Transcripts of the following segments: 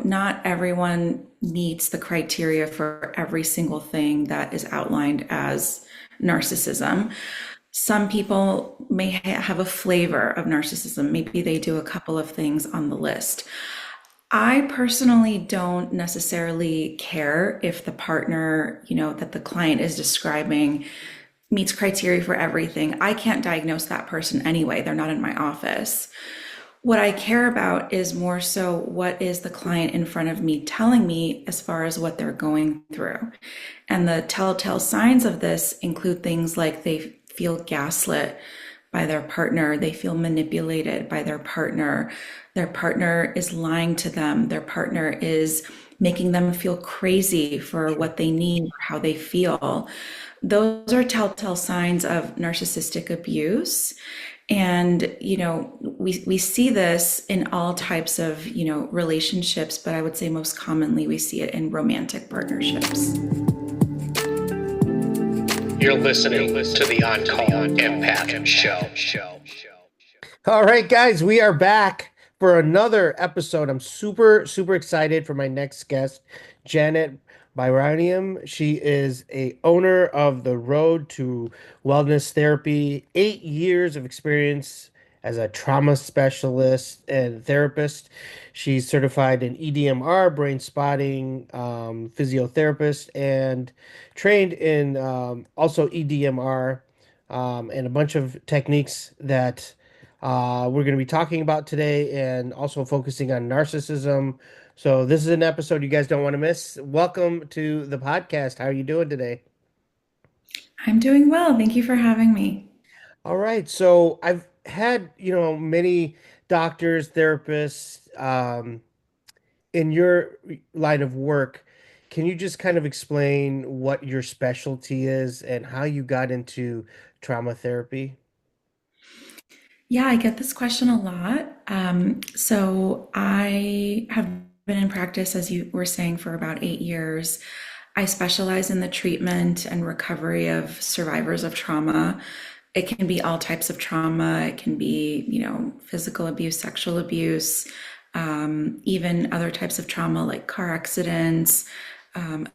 not everyone meets the criteria for every single thing that is outlined as narcissism. Some people may have a flavor of narcissism. Maybe they do a couple of things on the list. I personally don't necessarily care if the partner, that the client is describing meets criteria for everything. I can't diagnose that person anyway. They're not in my office. What I care about is more so what is the client in front of me telling me as far as what they're going through. And the telltale signs of this include things like they feel gaslit by their partner, they feel manipulated by their partner is lying to them, their partner is making them feel crazy for what they need or how they feel. Those are telltale signs of narcissistic abuse. And, we see this in all types of, relationships, but I would say most commonly we see it in romantic partnerships. You're listening to the On-Call Empath Show. All right, guys, we are back for another episode. I'm super, super excited for my next guest, Janet Bayramyan. She is a owner of the Road to Wellness Therapy, 8 years of experience as a trauma specialist and therapist. She's certified in EDMR, Brainspotting, physiotherapist, and trained in also EDMR and a bunch of techniques that we're going to be talking about today, and also focusing on narcissism. So this is an episode you guys don't want to miss. Welcome to the podcast. How are you doing today? I'm doing well. Thank you for having me. All right. So I've had, many doctors, therapists in your line of work. Can you just kind of explain what your specialty is and how you got into trauma therapy? Yeah, I get this question a lot. So I have been in practice, as you were saying, for about 8 years. I specialize in the treatment and recovery of survivors of trauma. It can be all types of trauma. It can be, physical abuse, sexual abuse, even other types of trauma like car accidents,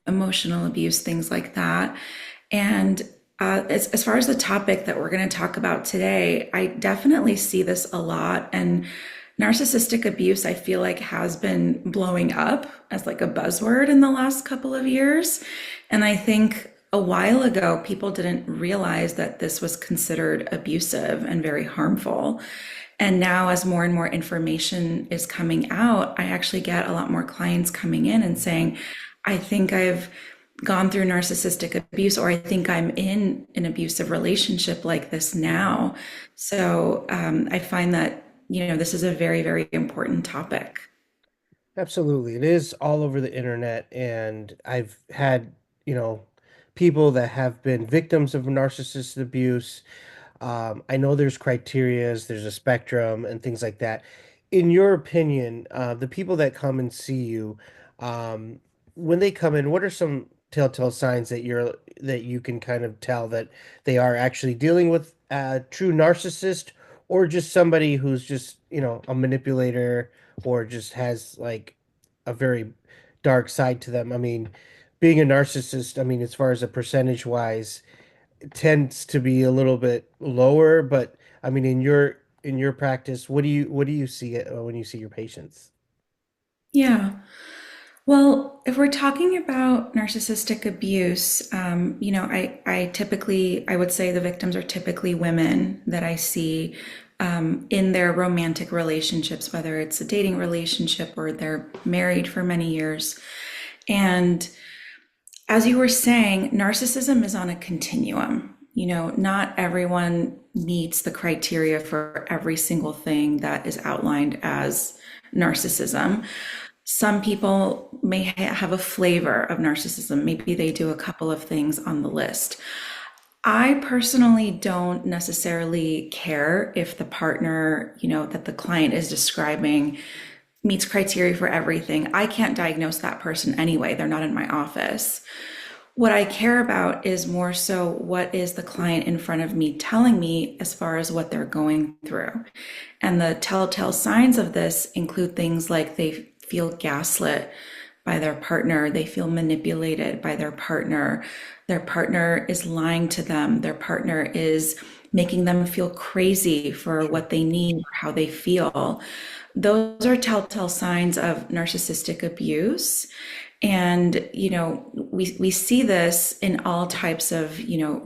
emotional abuse, things like that. And as far as the topic that we're going to talk about today, I definitely see this a lot. And narcissistic abuse, I feel like, has been blowing up as like a buzzword in the last couple of years. And I think a while ago, people didn't realize that this was considered abusive and very harmful. And now, as more and more information is coming out, I actually get a lot more clients coming in and saying, I think I've gone through narcissistic abuse, or I think I'm in an abusive relationship like this now. So I find that, this is a very, very important topic. Absolutely. It is all over the internet. And I've had, people that have been victims of narcissist abuse. I know there's criterias, there's a spectrum and things like that. In your opinion, the people that come and see you, um, when they come in, what are some telltale signs that you can kind of tell that they are actually dealing with a true narcissist, or just somebody who's just, a manipulator, or just has like a very dark side to them? I mean, being a narcissist, I mean, as far as a percentage wise, tends to be a little bit lower, but I mean, in your practice, what do you see when you see your patients? Yeah. Well, if we're talking about narcissistic abuse, I would say the victims are typically women that I see in their romantic relationships, whether it's a dating relationship or they're married for many years. And as you were saying, narcissism is on a continuum. Not everyone meets the criteria for every single thing that is outlined as narcissism. Some people may have a flavor of narcissism. Maybe they do a couple of things on the list. I personally don't necessarily care if the partner, that the client is describing meets criteria for everything. I can't diagnose that person anyway. They're not in my office. What I care about is more so what is the client in front of me telling me as far as what they're going through. And the telltale signs of this include things like they feel gaslit by their partner, they feel manipulated by their partner is lying to them, their partner is making them feel crazy for Sure. what they need or how they feel. Those are telltale signs of narcissistic abuse. And, we see this in all types of,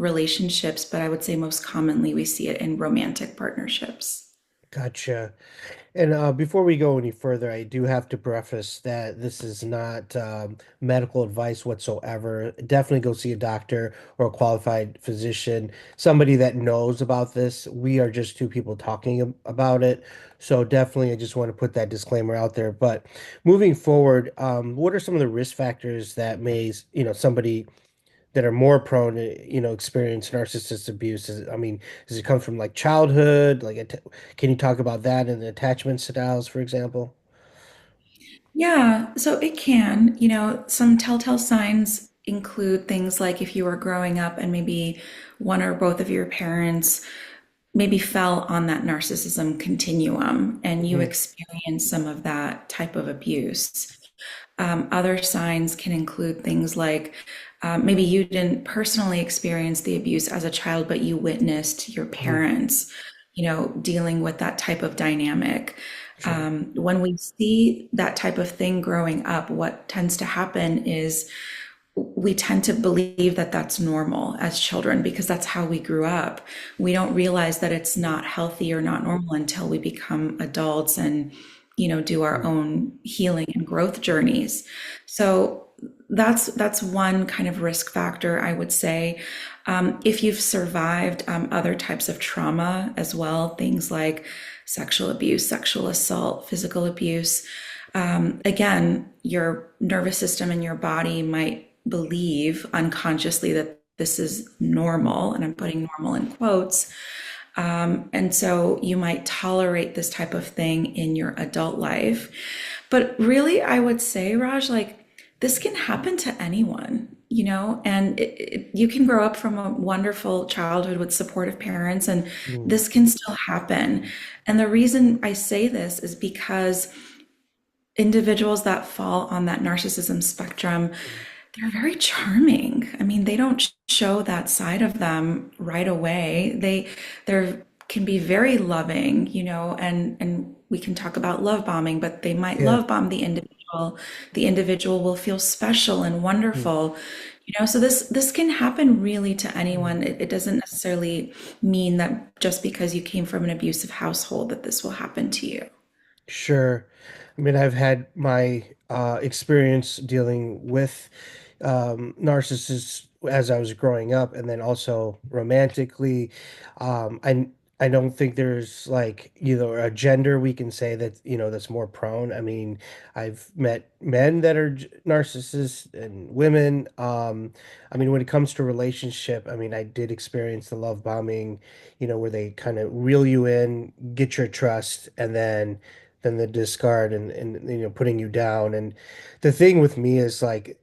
relationships, but I would say most commonly we see it in romantic partnerships. Gotcha. And before we go any further, I do have to preface that this is not medical advice whatsoever. Definitely go see a doctor or a qualified physician, somebody that knows about this. We are just two people talking about it. So definitely, I just want to put that disclaimer out there. But moving forward, what are some of the risk factors that may, somebody that are more prone to, experience narcissist abuse? I mean, does it come from like childhood? Can you talk about that and the attachment styles, for example? Yeah, so it can, some telltale signs include things like if you were growing up and maybe one or both of your parents maybe fell on that narcissism continuum and you Hmm. experienced some of that type of abuse. Other signs can include things like maybe you didn't personally experience the abuse as a child, but you witnessed your Hmm. parents, dealing with that type of dynamic. Sure. When we see that type of thing growing up, what tends to happen is we tend to believe that that's normal as children because that's how we grew up. We don't realize that it's not healthy or not normal until we become adults and, do our Hmm. own healing and growth journeys. So that's one kind of risk factor, I would say. If you've survived other types of trauma as well, things like sexual abuse, sexual assault, physical abuse, again, your nervous system and your body might believe unconsciously that this is normal, and I'm putting normal in quotes. And so you might tolerate this type of thing in your adult life. But really, I would say, Raj, like this can happen to anyone, and you can grow up from a wonderful childhood with supportive parents, and Hmm. this can still happen. And the reason I say this is because individuals that fall on that narcissism spectrum, they're very charming. I mean, they don't show that side of them right away. They can be very loving, and we can talk about love bombing, but they might Yeah. love bomb the individual. The individual will feel special and Hmm. wonderful. So this can happen really to Hmm. anyone. It doesn't necessarily mean that just because you came from an abusive household that this will happen to you. Sure. I mean, I've had my experience dealing with narcissists as I was growing up, and then also romantically. I don't think there's like either a gender we can say that, that's more prone. I mean, I've met men that are narcissists and women. I mean, when it comes to relationship, I mean, I did experience the love bombing, where they kind of reel you in, get your trust, and then the discard and putting you down. And the thing with me is like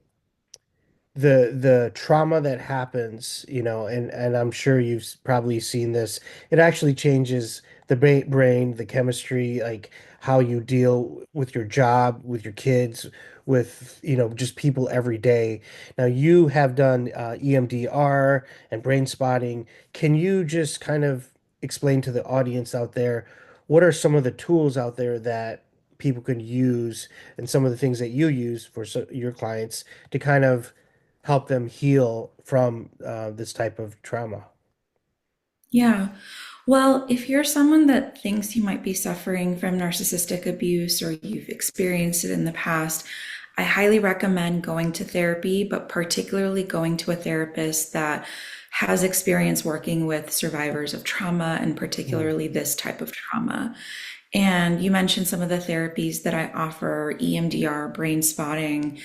the trauma that happens, and I'm sure you've probably seen this. It actually changes the brain, the chemistry, like how you deal with your job, with your kids, with just people every day. Now you have done EMDR and brain spotting. Can you just kind of explain to the audience out there what are some of the tools out there that people can use and some of the things that you use for your clients to kind of help them heal from this type of trauma? Yeah. Well, if you're someone that thinks you might be suffering from narcissistic abuse or you've experienced it in the past, I highly recommend going to therapy, but particularly going to a therapist that has experience working with survivors of trauma and Mm. particularly this type of trauma. And you mentioned some of the therapies that I offer, EMDR, brain spotting.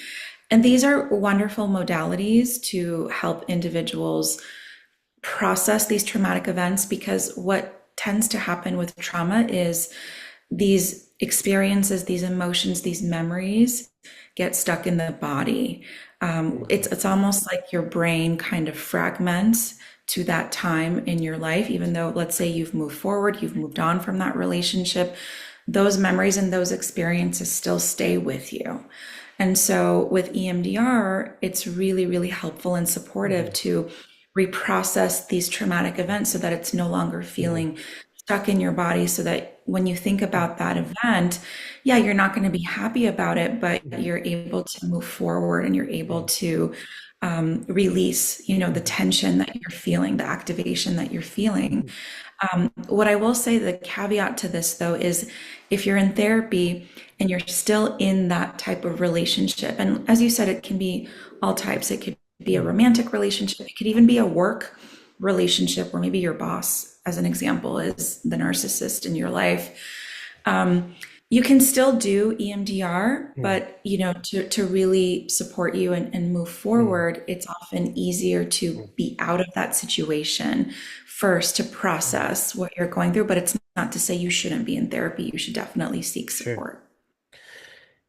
And these are wonderful modalities to help individuals process these traumatic events because what tends to happen with trauma is these experiences, these emotions, these memories get stuck in the body. Mhm. It's almost like your brain kind of fragments to that time in your life, even though let's say you've moved forward, you've moved on from that relationship, those memories and those experiences still stay with you. And so with EMDR, it's really, really helpful and supportive Mhm. to reprocess these traumatic events so that it's no longer Mhm. feeling stuck in your body, so that when you think about that event, yeah, you're not going to be happy about it, but Mhm. you're able to move forward and you're able Mhm. to release, the Mhm. tension that you're feeling, the activation that you're feeling. Mhm. What I will say, the caveat to this though, is if you're in therapy and you're still in that type of relationship, and as you said, it can be all types. It could be a Mhm. romantic relationship, it could even be a work relationship where maybe your boss, as an example, is the narcissist in your life. You can still do EMDR, Mhm. but to really support you and move Mhm. forward, it's often easier to Mhm. be out of that situation first to Mhm. process what you're going through. But it's not to say you shouldn't be in therapy. You should definitely seek Sure. support.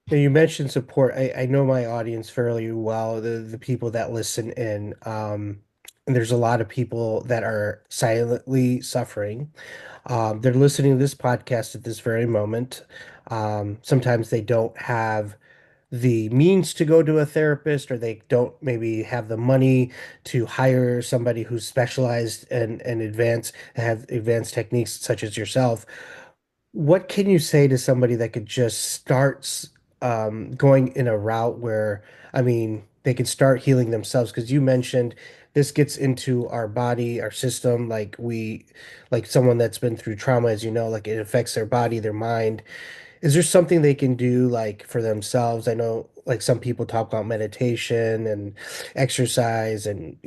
Now you mentioned support. I know my audience fairly well, the people that listen in. And there's a lot of people that are silently suffering. They're listening to this podcast at this very moment. Sometimes they don't have the means to go to a therapist, or they don't maybe have the money to hire somebody who's specialized and have advanced techniques such as yourself. What can you say to somebody that could just going in a route where, I mean, they could start healing themselves? Because you mentioned this gets into our body, our system, like someone that's been through trauma, as you know, like it affects their body, their mind. Is there something they can do like for themselves? I know like some people talk about meditation and exercise and,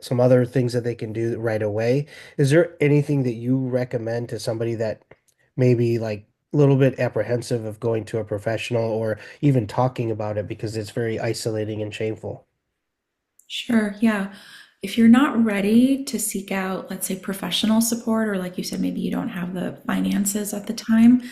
some other things that they can do right away. Is there anything that you recommend to somebody that maybe like a little bit apprehensive of going to a professional or even talking about it because it's very isolating and shameful? Sure, yeah. If you're not ready to seek out, let's say, professional support, or like you said, maybe you don't have the finances at the time,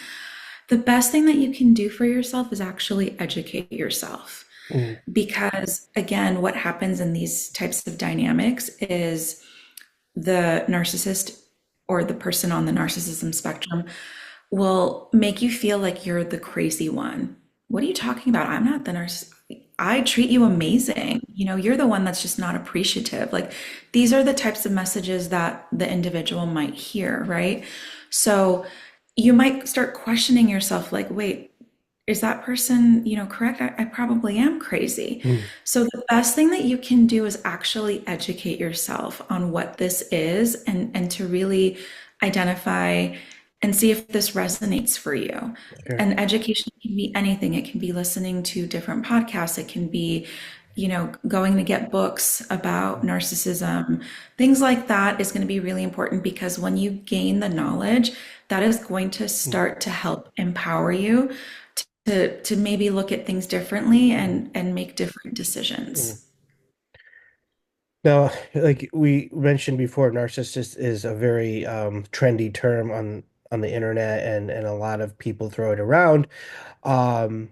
the best thing that you can do for yourself is actually educate yourself. Mm. Because again, what happens in these types of dynamics is the narcissist or the person on the narcissism spectrum will make you feel like you're the crazy one. What are you talking about? I'm not the narcissist. I treat you amazing. You're the one that's just not appreciative. Like, these are the types of messages that the individual might hear, right? So you might start questioning yourself, like, wait, is that person, correct? I probably am crazy. Mm. So the best thing that you can do is actually educate yourself on what this is, and to really identify and see if this resonates for you. Sure. And education can be anything. It can be listening to different podcasts. It can be, going to get books about narcissism. Things like that is going to be really important, because when you gain the knowledge, that is going to Mm. start to help empower you to maybe look at things differently Mm. and make different Mm. decisions. Now, like we mentioned before, narcissist is a very trendy term on the internet, and a lot of people throw it around. Um,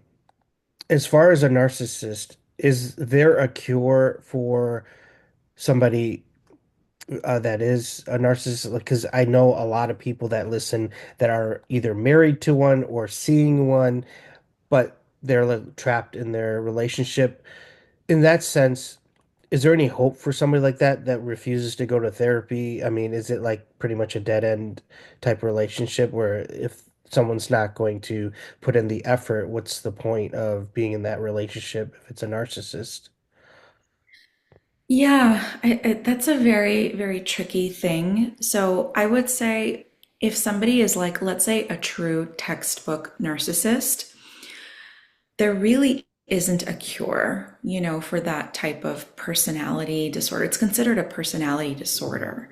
as far as a narcissist, is there a cure for somebody that is a narcissist? Because I know a lot of people that listen that are either married to one or seeing one, but they're like, trapped in their relationship. In that sense, is there any hope for somebody like that that refuses to go to therapy? I mean, is it like pretty much a dead end type relationship where if someone's not going to put in the effort, what's the point of being in that relationship if it's a narcissist? Yeah, that's a very, very tricky thing. So I would say, if somebody is like, let's say, a true textbook narcissist, there really isn't a cure, for that type of personality disorder. It's considered a personality Mhm. disorder.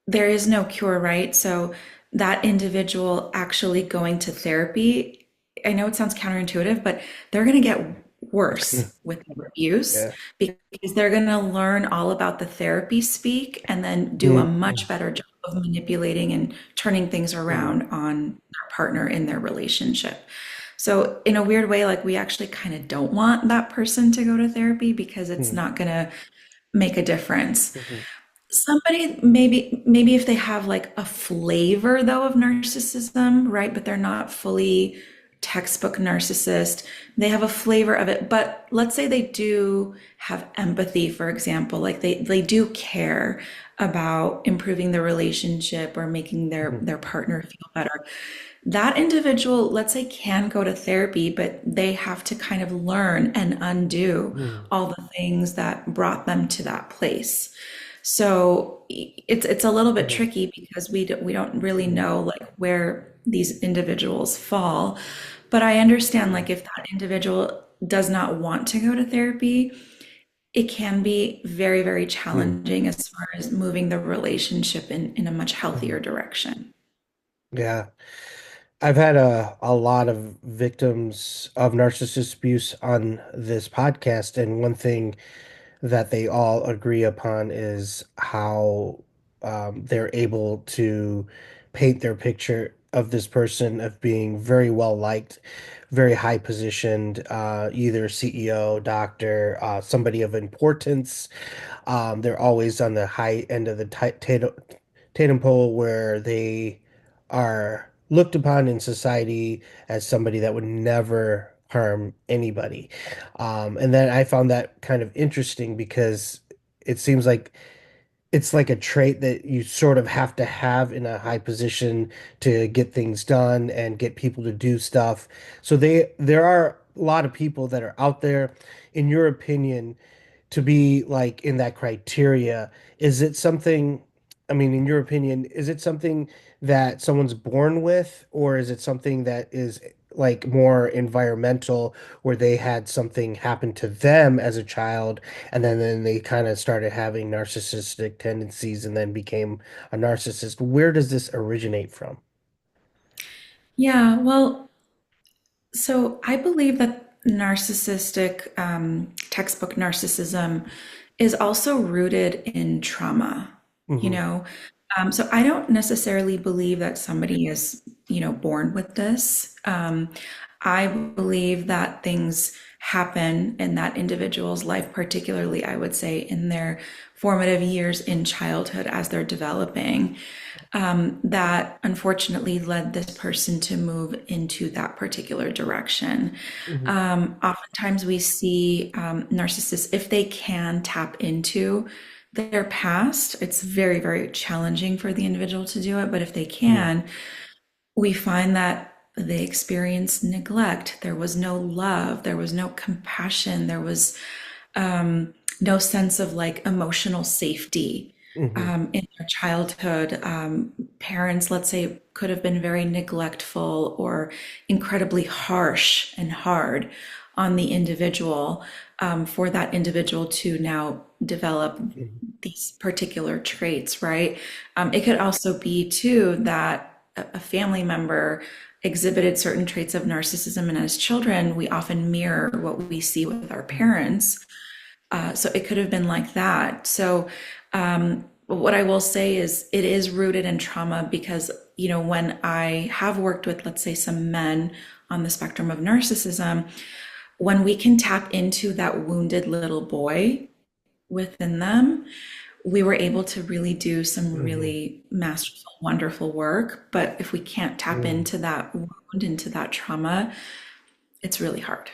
There is no cure, right? So that individual actually going to therapy, I know it sounds counterintuitive, but they're going to get worse with their abuse, Yeah. because they're going to learn all about the therapy speak and then do a Mm-hmm. much better job of manipulating and turning things around on their partner in their relationship. So in a weird way, like, we actually kind of don't want that person to go to therapy, because it's Mm-hmm. not going to make a difference. Somebody maybe if they have like a flavor though of narcissism, right? But they're not fully textbook narcissist. They have a flavor of it. But let's say they do have empathy, for example, like they do care about improving the relationship or making Mhm. their partner feel better. That individual, let's say, can go to therapy, but they have to kind of learn and undo Mhm. all the things that brought them to that place. So it's a little bit Mhm. tricky because we don't really Mhm. know like where these individuals fall. But I understand Mhm. like if that individual does not want to go to therapy, it can be very, very Mhm. challenging as far as moving the relationship in a much Mhm. healthier direction. Yeah. I've had a lot of victims of narcissist abuse on this podcast, and one thing that they all agree upon is how they're able to paint their picture of this person of being very well liked, very high positioned, either CEO, doctor, somebody of importance. They're always on the high end of the Tatum pole where they are looked upon in society as somebody that would never harm anybody. And then I found that kind of interesting because it seems like it's like a trait that you sort of have to have in a high position to get things done and get people to do stuff. So there are a lot of people that are out there. In your opinion, to be like in that criteria, is it something, I mean, in your opinion, is it something that someone's born with, or is it something that is like more environmental, where they had something happen to them as a child, and then they kind of started having narcissistic tendencies and then became a narcissist? Where does this originate from? Yeah, well, so I believe that narcissistic, textbook narcissism is also rooted in trauma, you Hmm. know? So I don't necessarily believe that somebody is, born with this. I believe that things happen in that individual's life, particularly, I would say, in their formative years in childhood as they're developing, that unfortunately led this person to move into that particular direction. Hmm. Oftentimes, we see narcissists, if they can tap into their past, it's very, very challenging for the individual to do it. But if they Hmm. can, we find that they experience neglect. There was no love, there was no compassion, there was no sense of like emotional safety Hmm. in their childhood. Parents, let's say, could have been very neglectful or incredibly harsh and hard on the individual for that individual to now develop these particular traits, right? It could also be, too, that a family member exhibited certain traits of narcissism, and as children, we often mirror what we see with our parents. So it could have been like that. So what I will say is it is rooted in trauma because, when I have worked with, let's say, some men on the spectrum of narcissism, when we can tap into that wounded little boy within them, we were able to really do some Hmm. really masterful, wonderful work. But if we can't tap Hmm. into that wound, into that trauma, it's really hard.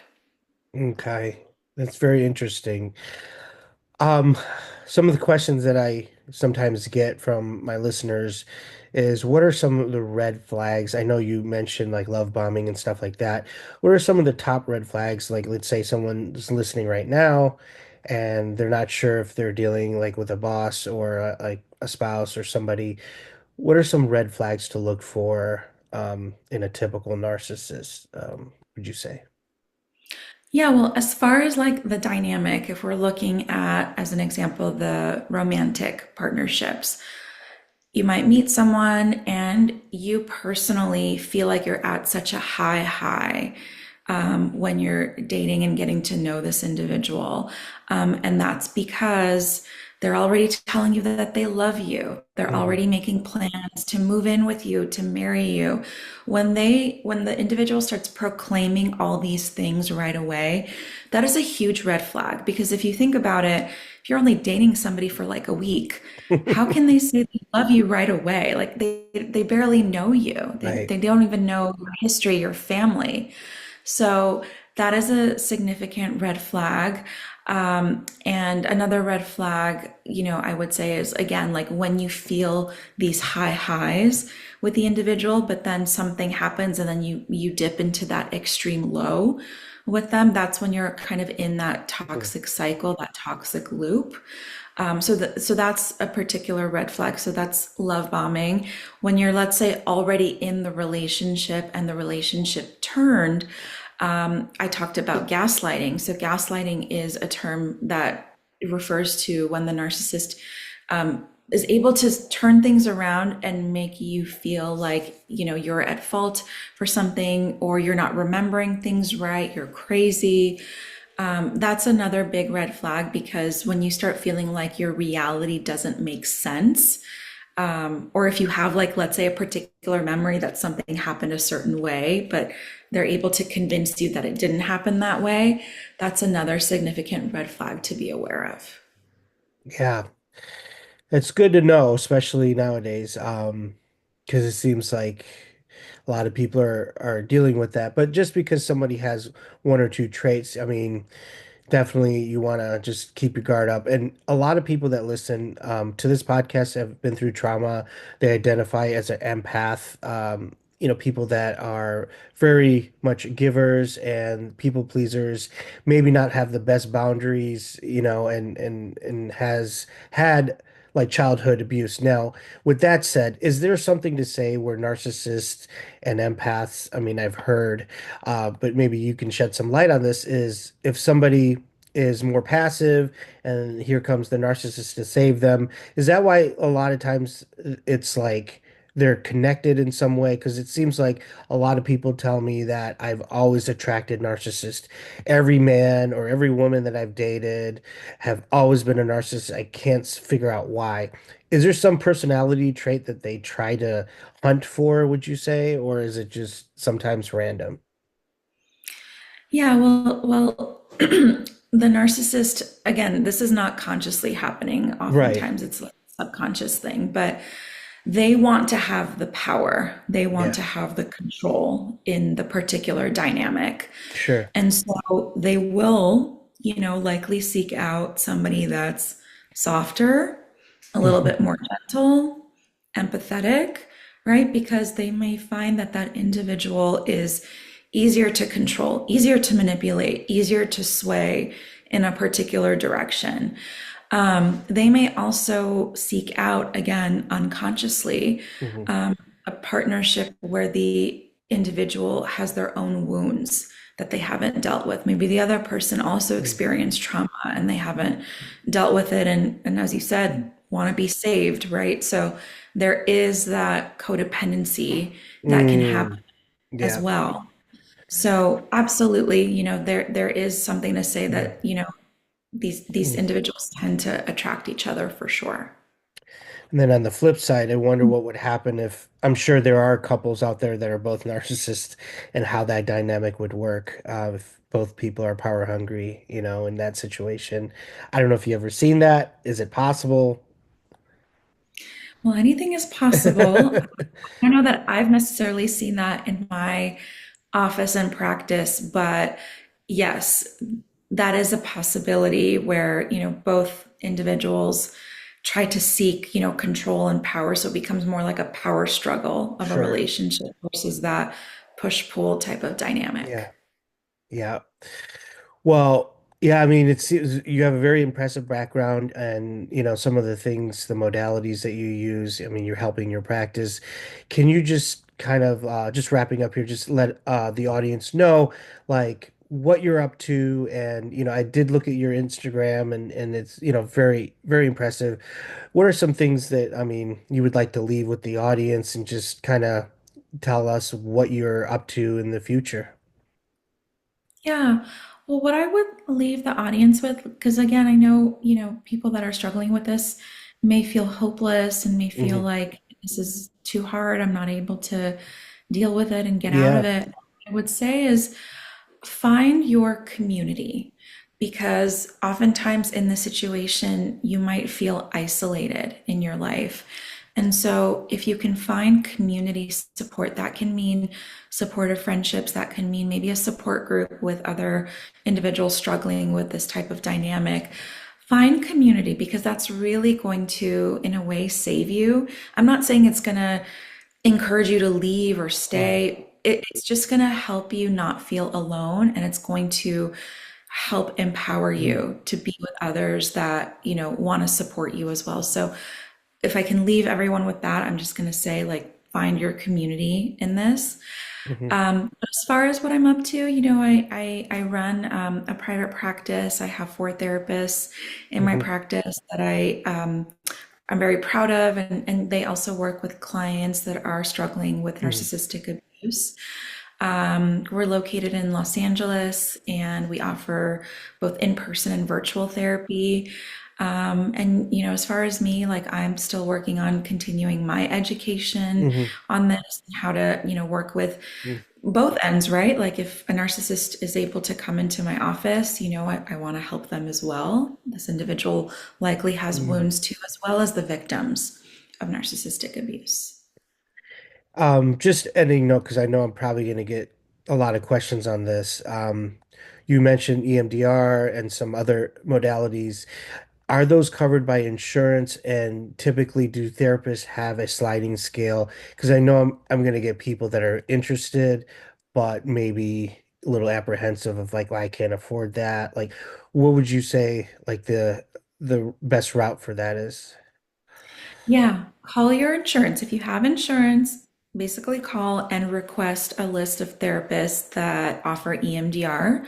Okay, that's very interesting. Um, some of the questions that I sometimes get from my listeners is, what are some of the red flags? I know you mentioned like love bombing and stuff like that. What are some of the top red flags? Like, let's say someone's listening right now and they're not sure if they're dealing like with a boss or like a spouse or somebody. What are some red flags to look for in a typical narcissist, would you say? Yeah, well, as far as like the dynamic, if we're looking at, as an example, the romantic partnerships, you might meet someone and you personally feel like you're at such a high when you're dating and getting to know this individual. And that's because they're already telling you that they love you. They're Hmm. already making plans to move in with you, to marry you. When the individual starts proclaiming all these things right away, that is a huge red flag because if you think about it, if you're only dating somebody for like a week, how can they say they love you right away? Like they barely know you. Right. They don't even know your history, your family. So that is a significant red flag. And another red flag, I would say is again, like when you feel these high highs with the individual, but then something happens and then you dip into that extreme low with them. That's when you're kind of in that Mhm. toxic cycle, that toxic loop. So that's a particular red flag. So that's love bombing. When you're, let's say, already in the relationship and the relationship turned, I talked about gaslighting. So gaslighting is a term that refers to when the narcissist is able to turn things around and make you feel like, you're at fault for something, or you're not remembering things right, you're crazy. That's another big red flag, because when you start feeling like your reality doesn't make sense, or if you have, like, let's say, a particular memory that something happened a certain way, but they're able to convince you that it didn't happen that way, that's another significant red flag to be aware of. Yeah. It's good to know, especially nowadays, because it seems like a lot of people are dealing with that. But just because somebody has one or two traits, I mean, definitely you want to just keep your guard up. And a lot of people that listen to this podcast have been through trauma. They identify as an empath. People that are very much givers and people pleasers, maybe not have the best boundaries, and has had like childhood abuse. Now, with that said, is there something to say where narcissists and empaths, I mean, I've heard, but maybe you can shed some light on this, is if somebody is more passive and here comes the narcissist to save them, is that why a lot of times it's like they're connected in some way? Because it seems like a lot of people tell me that I've always attracted narcissists. Every man or every woman that I've dated have always been a narcissist. I can't figure out why. Is there some personality trait that they try to hunt for, would you say, or is it just sometimes random? Yeah, well, the narcissist, again, this is not consciously happening. Right. Oftentimes it's like a subconscious thing, but they want to have the power. They want Yeah. to have the control in the particular dynamic. Sure. And so they will, likely seek out somebody that's softer, a little bit more gentle, empathetic, right? Because they may find that that individual is easier to control, easier to manipulate, easier to sway in a particular direction. They may also seek out, again, unconsciously, Hmm. a partnership where the individual has their own wounds that they haven't dealt with. Maybe the other person also experienced trauma and they haven't dealt with it. And as you said, want to be saved, right? So there is that codependency that can happen Mm, as yeah. well. So absolutely, there is something to say Yeah. that, these Mm. individuals tend to attract each other for sure. And then on the flip side, I wonder what would happen if I'm sure there are couples out there that are both narcissists and how that dynamic would work if both people are power hungry, in that situation. I don't know if you ever seen that. Is it possible? Well, anything is possible. I don't know that I've necessarily seen that in my office and practice, but yes, that is a possibility where, both individuals try to seek, control and power. So it becomes more like a power struggle of a Sure. relationship versus that push-pull type of dynamic. Yeah. Yeah. Well, yeah, I mean, it seems you have a very impressive background and, some of the things, the modalities that you use, I mean, you're helping your practice. Can you just kind of, just wrapping up here, just let the audience know, like, what you're up to? And, I did look at your Instagram and it's, very, very impressive. What are some things that, I mean, you would like to leave with the audience and just kind of tell us what you're up to in the future? Yeah. Well, what I would leave the audience with, because again, I know, people that are struggling with this may feel hopeless and may feel Hmm. like this is too hard. I'm not able to deal with it and get out of Yeah. it. I would say is find your community. because oftentimes in this situation, you might feel isolated in your life. And so, if you can find community support, that can mean supportive friendships, that can mean maybe a support group with other individuals struggling with this type of dynamic. Find community because that's really going to, in a way, save you. I'm not saying it's going to encourage you to leave or Mhm. stay. It's just going to help you not feel alone, and it's going to help empower Mhm. you to be with others that, want to support you as well. So if I can leave everyone with that, I'm just going to say, like, find your community in this. Mhm. As far as what I'm up to, I run a private practice. I have 4 therapists in my Mhm. practice that I'm very proud of, and they also work with clients that are struggling with Mhm. narcissistic abuse. We're located in Los Angeles, and we offer both in-person and virtual therapy. And as far as me, like, I'm still working on continuing my education Mhm. on this and how to, work with Mhm. both ends, right? Like, if a narcissist is able to come into my office, I want to help them as well. This individual likely has Mhm. wounds too, as well as the victims of narcissistic abuse. Just ending note, because I know I'm probably going to get a lot of questions on this. You mentioned EMDR and some other modalities. Are those covered by insurance? And typically, do therapists have a sliding scale? Because I know I'm going to get people that are interested, but maybe a little apprehensive of like, well, I can't afford that. Like, what would you say like the best route for that is? Yeah, call your insurance. If you have insurance, basically call and request a list of therapists that offer EMDR.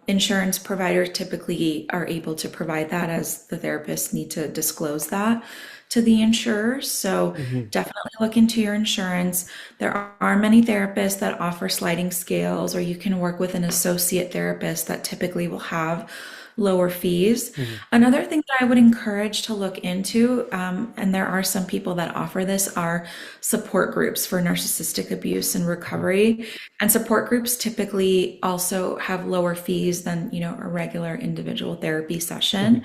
Insurance providers typically are able to provide that, as the therapists need to disclose that to the insurer. So Hmm. definitely look into your insurance. There are many therapists that offer sliding scales, or you can work with an associate therapist that typically will have lower fees. Hmm. Another thing that I would encourage to look into, and there are some people that offer this, are support groups for narcissistic abuse and recovery. And support groups typically also have lower fees than, a regular individual therapy session.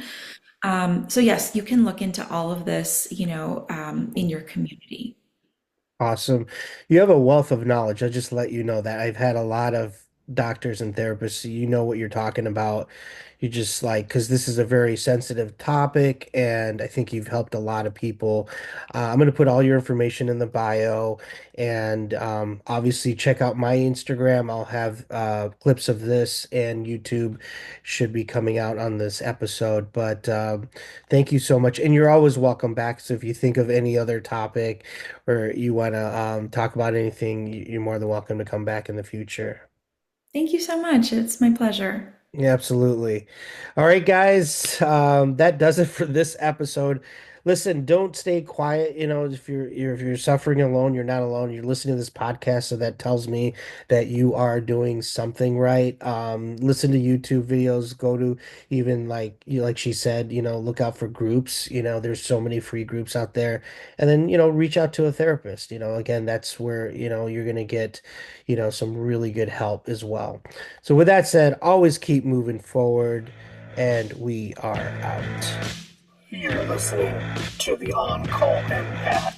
Hmm. So yes, you can look into all of this, in your community. Awesome. You have a wealth of knowledge. I'll just let you know that I've had a lot of doctors and therapists, so you know what you're talking about. You just like, because this is a very sensitive topic, and I think you've helped a lot of people. I'm going to put all your information in the bio, and obviously check out my Instagram. I'll have clips of this, and YouTube should be coming out on this episode. But thank you so much. And you're always welcome back. So if you think of any other topic, or you want to talk about anything, you're more than welcome to come back in the future. Thank you so much. It's my pleasure. Yeah, absolutely. All right, guys, that does it for this episode. Listen, don't stay quiet. If you're suffering alone, you're not alone. You're listening to this podcast, so that tells me that you are doing something right. Listen to YouTube videos. Go to even like she said, look out for groups. There's so many free groups out there, and then reach out to a therapist. Again, that's where you're gonna get some really good help as well. So, with that said, always keep moving forward, and we are out. You're listening to the On Call Empath